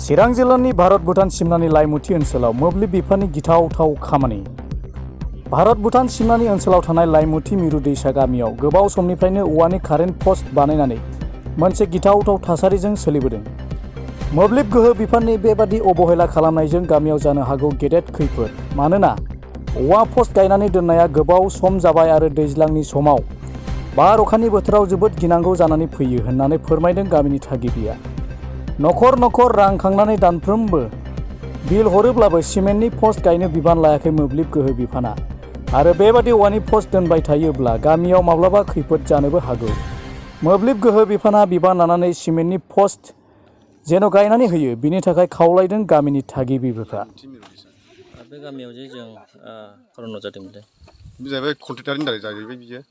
चिरां जिल्लानि भारत भुटान सिमनानि लाइमुथि ओनसोलाव मोब्लिब बिफाननि गिथावथाव खामानि। भारत भुटान सिमनानि ओनसोलाव थानाय लाइमुथि मिरु दैसा गामियाव गोबाव समनिफ्रायनो औवानि कारेन्ट पस्ट बानायनानै मोनसे गिथावथाव थासारिजों सोलिबोदों। मोब्लिब गोहो बिफाननि बेबादि अबहेला खालामनायजों गामियाव जानो हागौ गेदेर खैफोद। मानोना औवा पस्ट गायनानै दोननाया गोबाव सम जाबाय आरो दैज्लांनि समाव बार अखानि बोथोराव जोबोद गिनांगौ जानानै फैयो होननानै फोरमायदों गामिनि थागिबिया। नखर नखर रां खांनानै दानफ्रोमबो बिल हरोब्लाबो सिमेन्टनि पस्ट गायनो बिबान लायाखै मोब्लिब गोहो बिफाना। आरो बेबादि औवानि पस्ट दोनबाय थायोब्ला गामियाव माब्लाबा खैफोद जानोबो हागौ। मोब्लिब गोहो बिफाना बिबान लानानै सिमेन्टनि पस्ट जेन' गायनानै होयो बिनि थाखाय खावलायदों गामिनि थागिबिफ्रा। बे गामियाव जे जों कर'ना जादों बे जाहैबाय कन्ट्रेक्टारनि दारै जाहैबाय बियो।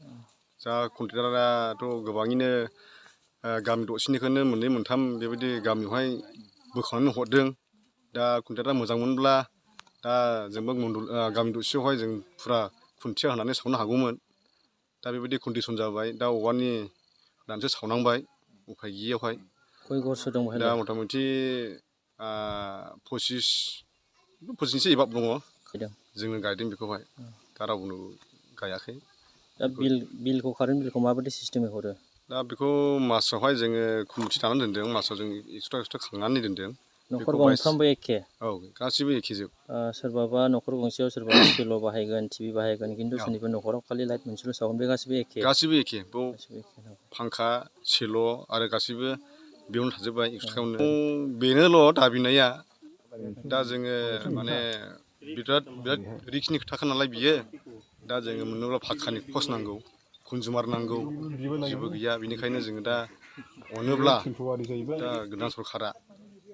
जा कन्ट्रेक्टाराथ' गोबाङैनो गामि दरसेनिखौनो मोननै मोनथाम बेबायदि गामियावहाय बोखांनानै हरदों। दा कन्ट्रेक्टारा मोजां मोनब्ला दा जोंबो गामि दरसेयावहाय जों फुरा खुन्थिया होनानै सावनो हागौमोन। दा बेबायदि कन्डिसन जाबाय। दा औवानि दानसो सावनांबाय उफाय गैयियावहाय। खय गरसो दं दा मथा मथि 25-26 एबाब दङ। जोङो गायदों बेखौहाय। दा रावबो गायाखै। दा बिलखौ कारेन्ट बिलखौ माबायदि सिस्टेमै हरो? दा बेखौ मासावहाय जोङो कमिटि दानानै दोनदों। मासाव जों एक्सट्रा खांनानै दोनदों। न'खर गंफ्रामबो एखे? औ गासिबो एखेजोब। सोरबाबा न'खर गंसेयाव सोरबा सेल' बाहायगोन, टिभि बाहायगोन, खिन्थु सोरनिबा न'खराव खालि लाइट मोनसेल' सावगोन, बे गासिबो एखे? गासिबो एखे। बेयाव फांखा सेल' आरो गासिबो बेयावनो थाजोब्बाय एक्सट्रायावनो। बेनोल' दाबिनाया। दा जोङो माने बिराद रिक्सनि खोथाखा नालाय बियो। दा जोङो मोननोब्ला फाक्कानि पस्ट नांगौ, कन्जुमार नांगौ, जेबो गैया। बेनिखायनो जोङो दा अनोब्ला दा गोदान सरकारा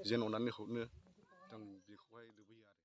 जेन अननानै हरनो जों बेखौहाय लुबैयो आरो।